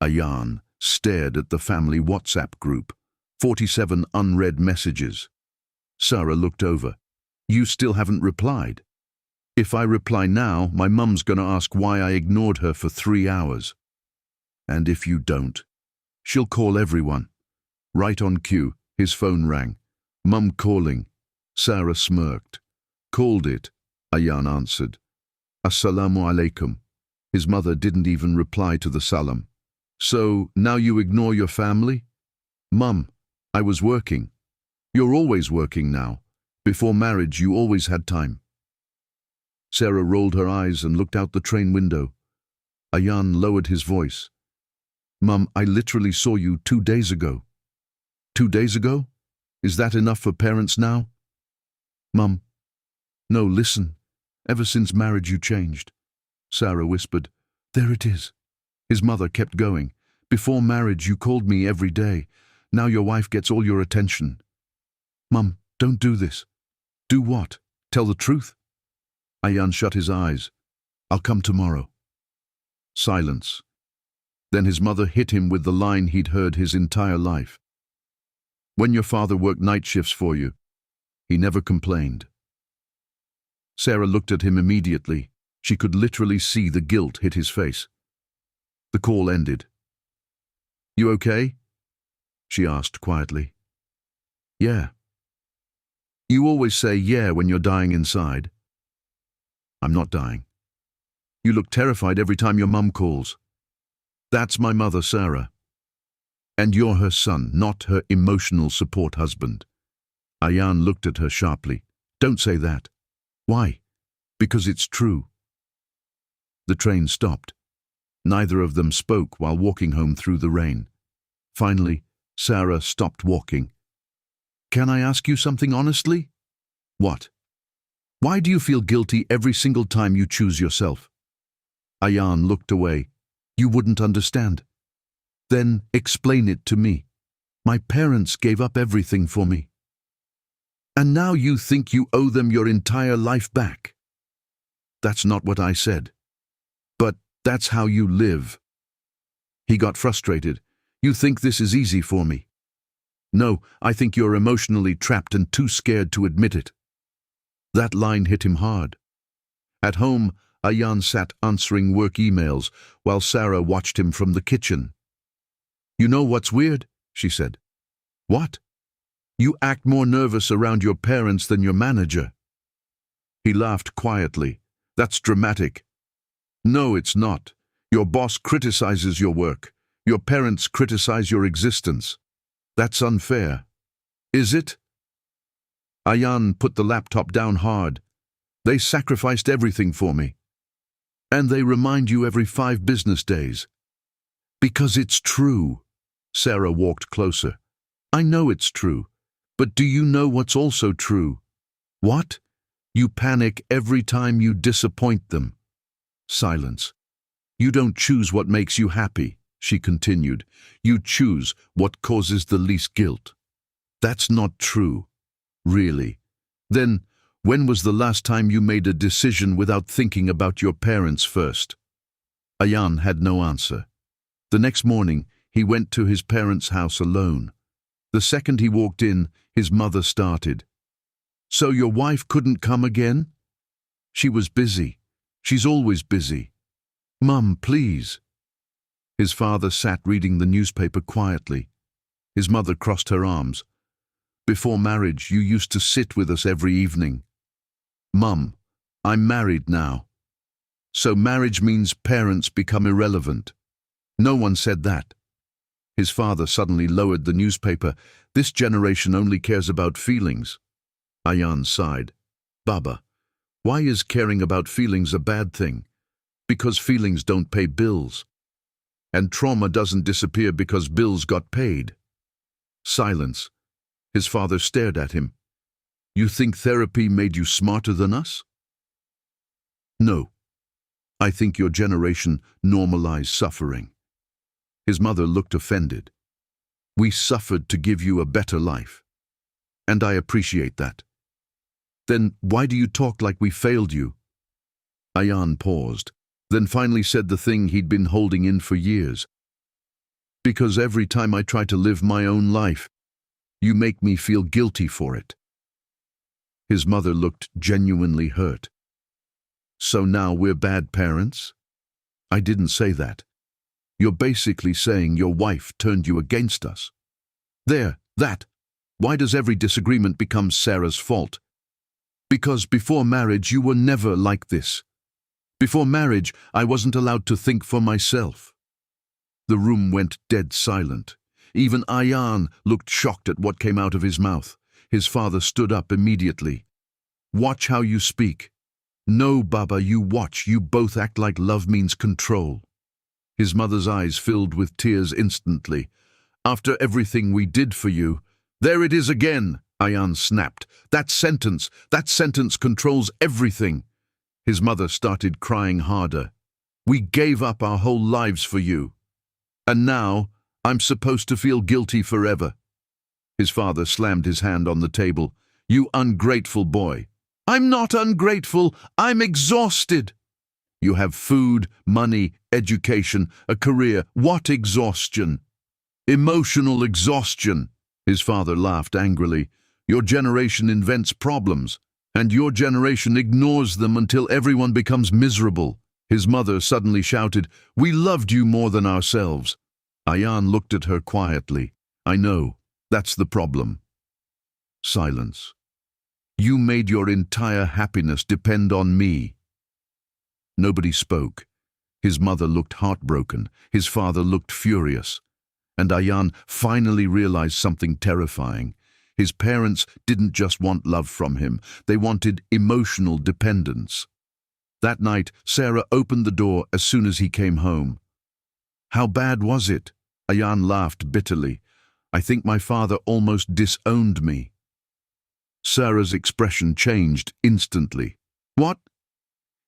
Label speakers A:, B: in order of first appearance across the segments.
A: Ayan stared at the family WhatsApp group. 47 unread messages. Sarah looked over. You still haven't replied. If I reply now, my mum's gonna ask why I ignored her for 3 hours. And if you don't, she'll call everyone. Right on cue, his phone rang. Mum calling. Sarah smirked. Called it, Ayan answered. Assalamu alaikum. His mother didn't even reply to the salam. So, now you ignore your family? Mum, I was working. You're always working now. Before marriage, you always had time. Sarah rolled her eyes and looked out the train window. Ayan lowered his voice. Mum, I literally saw you 2 days ago. 2 days ago? Is that enough for parents now? Mum, no, listen. Ever since marriage you changed. Sarah whispered. There it is. His mother kept going. Before marriage you called me every day. Now your wife gets all your attention. Mum, don't do this. Do what? Tell the truth? Ayan shut his eyes. I'll come tomorrow. Silence. Then his mother hit him with the line he'd heard his entire life. When your father worked night shifts for you, he never complained. Sarah looked at him immediately. She could literally see the guilt hit his face. The call ended. You okay? She asked quietly. Yeah. You always say yeah when you're dying inside. I'm not dying. You look terrified every time your mum calls. That's my mother, Sarah. And you're her son, not her emotional support husband. Ayan looked at her sharply. Don't say that. Why? Because it's true. The train stopped. Neither of them spoke while walking home through the rain. Finally, Sarah stopped walking. Can I ask you something honestly? What? Why do you feel guilty every single time you choose yourself? Ayan looked away. You wouldn't understand. Then explain it to me. My parents gave up everything for me. And now you think you owe them your entire life back. That's not what I said. But that's how you live. He got frustrated. You think this is easy for me? No, I think you're emotionally trapped and too scared to admit it. That line hit him hard. At home, Ayan sat answering work emails while Sarah watched him from the kitchen. You know what's weird? She said. What? You act more nervous around your parents than your manager. He laughed quietly. That's dramatic. No, it's not. Your boss criticizes your work. Your parents criticize your existence. That's unfair. Is it? Ayan put the laptop down hard. They sacrificed everything for me. And they remind you every 5 business days. Because it's true. Sarah walked closer. I know it's true. But do you know what's also true? What? You panic every time you disappoint them. Silence. You don't choose what makes you happy, she continued. You choose what causes the least guilt. That's not true. Really. Then, when was the last time you made a decision without thinking about your parents first? Ayan had no answer. The next morning, he went to his parents' house alone. The second he walked in, his mother started. So your wife couldn't come again? She was busy. She's always busy. Mum, please. His father sat reading the newspaper quietly. His mother crossed her arms. Before marriage, you used to sit with us every evening. Mum, I'm married now. So marriage means parents become irrelevant. No one said that. His father suddenly lowered the newspaper. This generation only cares about feelings. Ayan sighed. Baba, why is caring about feelings a bad thing? Because feelings don't pay bills. And trauma doesn't disappear because bills got paid. Silence. His father stared at him. You think therapy made you smarter than us? No. I think your generation normalized suffering. His mother looked offended. We suffered to give you a better life. And I appreciate that. Then why do you talk like we failed you? Ayan paused, then finally said the thing he'd been holding in for years. Because every time I try to live my own life, you make me feel guilty for it. His mother looked genuinely hurt. So now we're bad parents? I didn't say that. You're basically saying your wife turned you against us. There, that. Why does every disagreement become Sarah's fault? Because before marriage you were never like this. Before marriage I wasn't allowed to think for myself. The room went dead silent. Even Ayan looked shocked at what came out of his mouth. His father stood up immediately. Watch how you speak. No, Baba, you watch. You both act like love means control. His mother's eyes filled with tears instantly. After everything we did for you. There it is again, Ayan snapped. That sentence controls everything. His mother started crying harder. We gave up our whole lives for you. And now, I'm supposed to feel guilty forever. His father slammed his hand on the table. You ungrateful boy. I'm not ungrateful. I'm exhausted. You have food, money, education, a career. What exhaustion? Emotional exhaustion. His father laughed angrily. Your generation invents problems, and your generation ignores them until everyone becomes miserable. His mother suddenly shouted, We loved you more than ourselves. Ayan looked at her quietly. I know, that's the problem. Silence. You made your entire happiness depend on me. Nobody spoke. His mother looked heartbroken. His father looked furious. And Ayan finally realized something terrifying. His parents didn't just want love from him. They wanted emotional dependence. That night, Sarah opened the door as soon as he came home. How bad was it? Ayan laughed bitterly. I think my father almost disowned me. Sarah's expression changed instantly. What?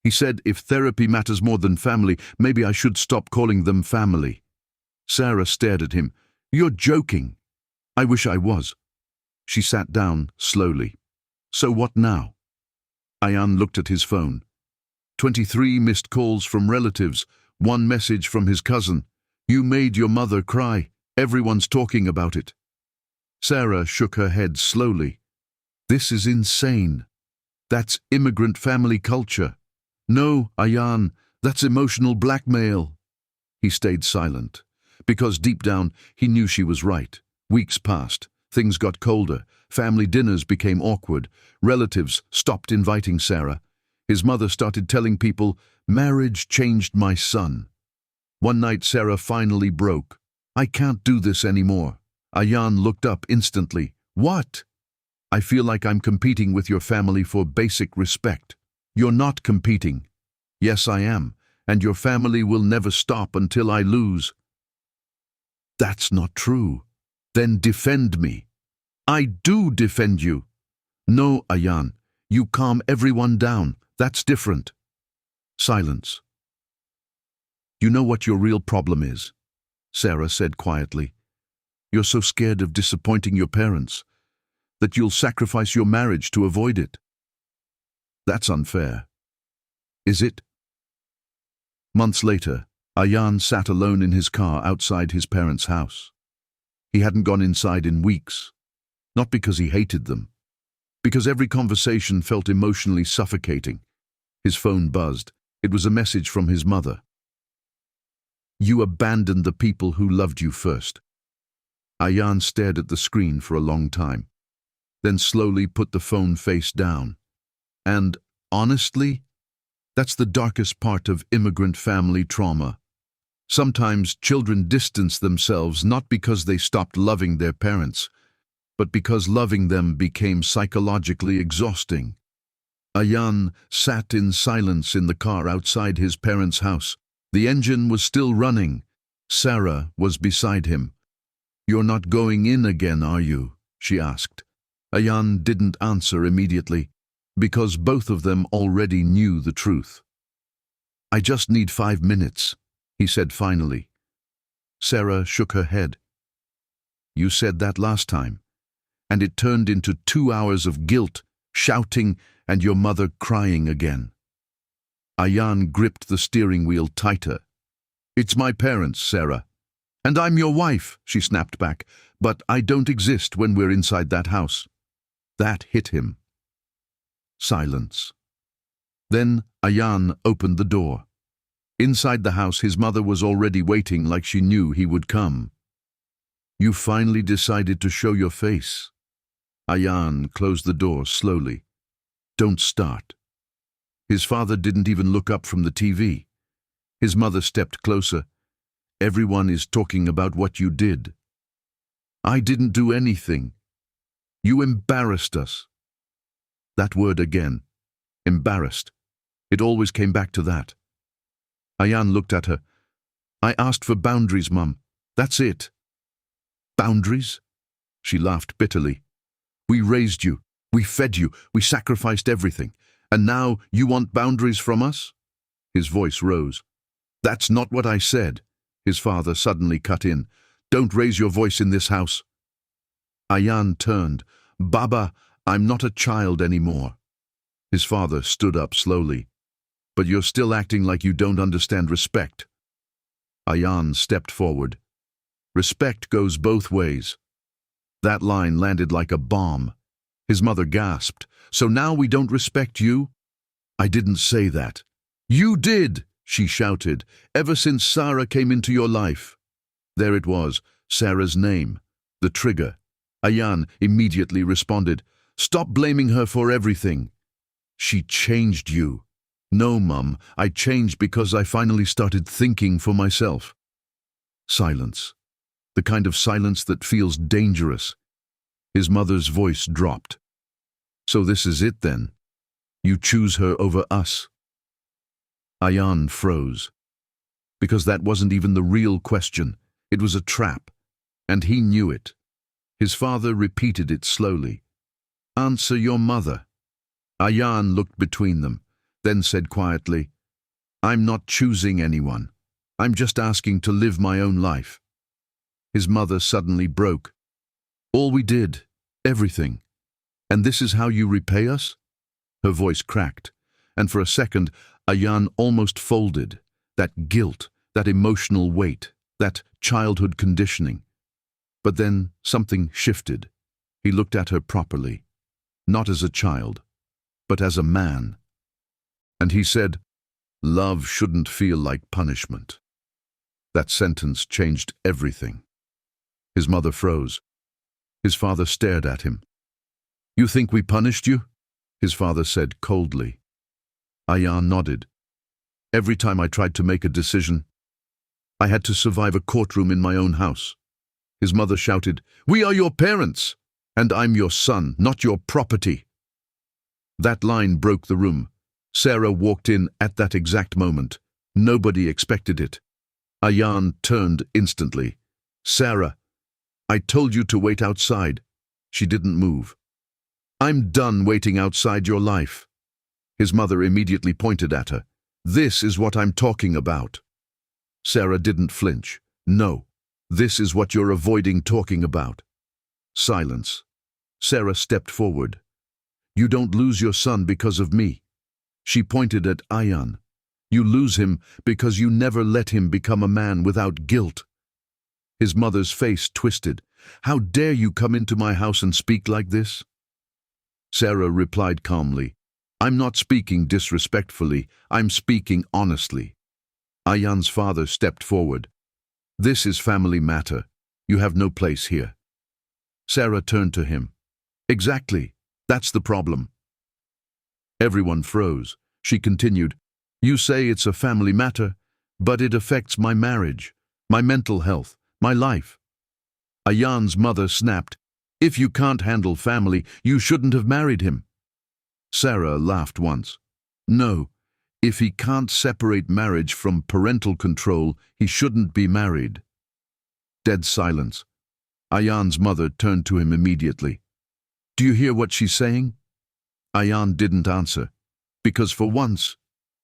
A: He said, if therapy matters more than family, maybe I should stop calling them family. Sarah stared at him. You're joking. I wish I was. She sat down slowly. So what now? Ayan looked at his phone. 23 missed calls from relatives, 1 message from his cousin. You made your mother cry. Everyone's talking about it. Sarah shook her head slowly. This is insane. That's immigrant family culture. No, Ayan, that's emotional blackmail. He stayed silent, because deep down he knew she was right. Weeks passed. Things got colder. Family dinners became awkward. Relatives stopped inviting Sarah. His mother started telling people, marriage changed my son. One night Sarah finally broke. I can't do this anymore. Ayan looked up instantly. What? I feel like I'm competing with your family for basic respect. You're not competing. Yes, I am, and your family will never stop until I lose. That's not true. Then defend me. I do defend you. No, Ayan, you calm everyone down. That's different. Silence. You know what your real problem is, Sarah said quietly. You're so scared of disappointing your parents that you'll sacrifice your marriage to avoid it. That's unfair. Is it? Months later, Ayan sat alone in his car outside his parents' house. He hadn't gone inside in weeks. Not because he hated them, because every conversation felt emotionally suffocating. His phone buzzed. It was a message from his mother. You abandoned the people who loved you first. Ayan stared at the screen for a long time, then slowly put the phone face down. And, honestly, that's the darkest part of immigrant family trauma. Sometimes children distance themselves not because they stopped loving their parents, but because loving them became psychologically exhausting. Ayan sat in silence in the car outside his parents' house. The engine was still running. Sarah was beside him. You're not going in again, are you? She asked. Ayan didn't answer immediately, because both of them already knew the truth. I just need 5 minutes, he said finally. Sarah shook her head. You said that last time, and it turned into 2 hours of guilt, shouting, and your mother crying again. Ayan gripped the steering wheel tighter. It's my parents, Sarah, And I'm your wife, she snapped back, but I don't exist when we're inside that house. That hit him. Silence. Then Ayan opened the door. Inside the house, his mother was already waiting like she knew he would come. You finally decided to show your face. Ayan closed the door slowly. Don't start. His father didn't even look up from the TV. His mother stepped closer. Everyone is talking about what you did. I didn't do anything. You embarrassed us. That word again. Embarrassed. It always came back to that. Ayan looked at her. I asked for boundaries, Mum. That's it. Boundaries? She laughed bitterly. We raised you. We fed you. We sacrificed everything. And now you want boundaries from us? His voice rose. That's not what I said. His father suddenly cut in. Don't raise your voice in this house. Ayan turned. Baba, I'm not a child anymore. His father stood up slowly. But you're still acting like you don't understand respect. Ayan stepped forward. Respect goes both ways. That line landed like a bomb. His mother gasped. So now we don't respect you? I didn't say that. You did, she shouted, ever since Sarah came into your life. There it was, Sarah's name, the trigger. Ayan immediately responded, Stop blaming her for everything. She changed you. No, Mum, I changed because I finally started thinking for myself. Silence. The kind of silence that feels dangerous. His mother's voice dropped. So this is it then? You choose her over us? Ayan froze. Because that wasn't even the real question. It was a trap. And he knew it. His father repeated it slowly. Answer your mother. Ayan looked between them, then said quietly, I'm not choosing anyone. I'm just asking to live my own life. His mother suddenly broke. All we did, everything. And this is how you repay us? Her voice cracked, and for a second, Ayan almost folded. That guilt, that emotional weight, that childhood conditioning. But then something shifted. He looked at her properly, not as a child, but as a man. And he said, Love shouldn't feel like punishment. That sentence changed everything. His mother froze. His father stared at him. You think we punished you? His father said coldly. Ayan nodded. Every time I tried to make a decision, I had to survive a courtroom in my own house. His mother shouted, We are your parents, and I'm your son, not your property. That line broke the room. Sarah walked in at that exact moment. Nobody expected it. Ayan turned instantly. Sarah, I told you to wait outside. She didn't move. I'm done waiting outside your life. His mother immediately pointed at her. This is what I'm talking about. Sarah didn't flinch. No, this is what you're avoiding talking about. Silence. Sarah stepped forward. You don't lose your son because of me. She pointed at Ayan. You lose him because you never let him become a man without guilt. His mother's face twisted. How dare you come into my house and speak like this? Sarah replied calmly. I'm not speaking disrespectfully, I'm speaking honestly. Ayan's father stepped forward. This is family matter. You have no place here. Sarah turned to him. Exactly. That's the problem. Everyone froze. She continued, You say it's a family matter, but it affects my marriage, my mental health, my life. Ayan's mother snapped, If you can't handle family, you shouldn't have married him. Sarah laughed once. No, if he can't separate marriage from parental control, he shouldn't be married. Dead silence. Ayan's mother turned to him immediately. Do you hear what she's saying? Ayan didn't answer, because for once,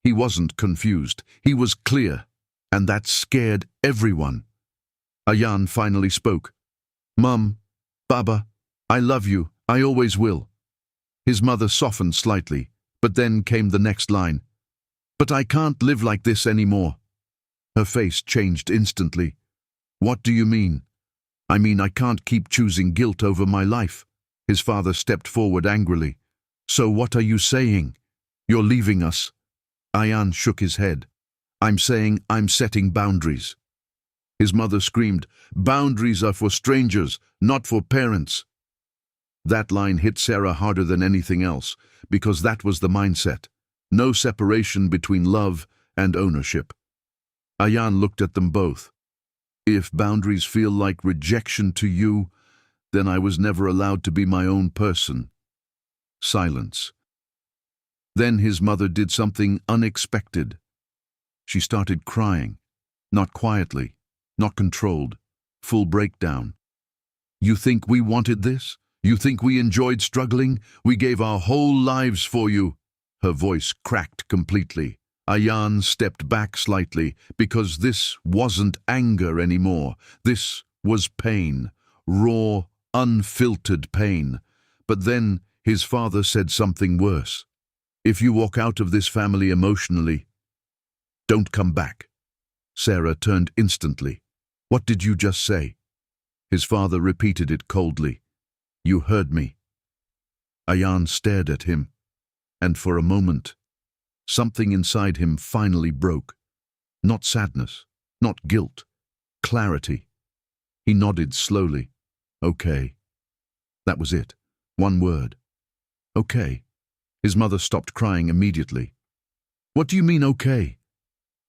A: he wasn't confused. He was clear, and that scared everyone. Ayan finally spoke. Mum, Baba, I love you, I always will. His mother softened slightly, but then came the next line. But I can't live like this anymore. Her face changed instantly. What do you mean? I mean, I can't keep choosing guilt over my life. His father stepped forward angrily. So what are you saying? You're leaving us. Ayan shook his head. I'm saying I'm setting boundaries. His mother screamed, boundaries are for strangers, not for parents. That line hit Sarah harder than anything else, because that was the mindset. No separation between love and ownership. Ayan looked at them both. If boundaries feel like rejection to you, then I was never allowed to be my own person. Silence. Then his mother did something unexpected. She started crying. Not quietly, not controlled, full breakdown. You think we wanted this? You think we enjoyed struggling? We gave our whole lives for you. Her voice cracked completely. Ayan stepped back slightly, because this wasn't anger anymore. This was pain, raw, unfiltered pain. But then his father said something worse. If you walk out of this family emotionally, don't come back. Sarah turned instantly. What did you just say? His father repeated it coldly. You heard me. Ayan stared at him, and for a moment, something inside him finally broke. Not sadness, not guilt, clarity. He nodded slowly. Okay. That was it. One word. Okay. His mother stopped crying immediately. What do you mean, okay?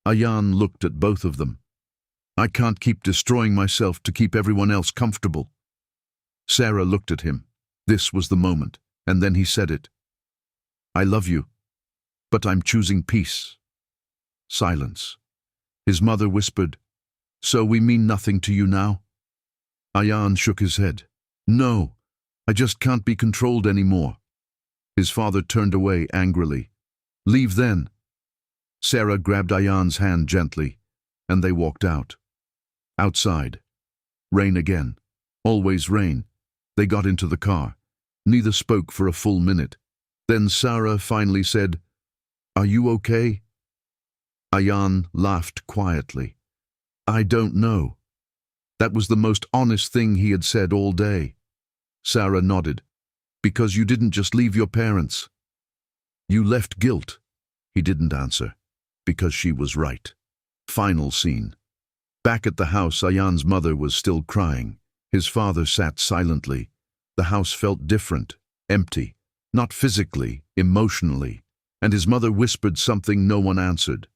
A: Ayan looked at both of them. I can't keep destroying myself to keep everyone else comfortable. Sarah looked at him. This was the moment, and then he said it. I love you, but I'm choosing peace. Silence. His mother whispered, So we mean nothing to you now? Ayan shook his head. No, I just can't be controlled anymore. His father turned away angrily. Leave then. Sarah grabbed Ayan's hand gently, and they walked out. Outside. Rain again. Always rain. They got into the car. Neither spoke for a full minute. Then Sarah finally said, Are you okay? Ayan laughed quietly. I don't know. That was the most honest thing he had said all day. Sarah nodded. Because you didn't just leave your parents. You left guilt. He didn't answer. Because she was right. Final scene. Back at the house, Ayan's mother was still crying. His father sat silently. The house felt different, empty. Not physically, emotionally. And his mother whispered something no one answered.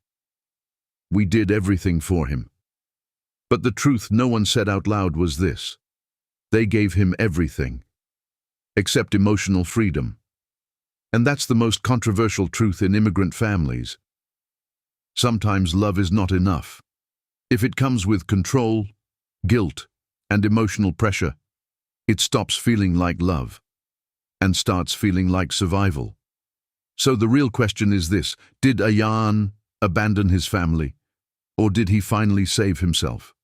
A: We did everything for him. But the truth no one said out loud was this. They gave him everything. Except emotional freedom. And that's the most controversial truth in immigrant families. Sometimes love is not enough. If it comes with control, guilt, and emotional pressure, it stops feeling like love and starts feeling like survival. So the real question is this: did Ayan abandon his family, or did he finally save himself?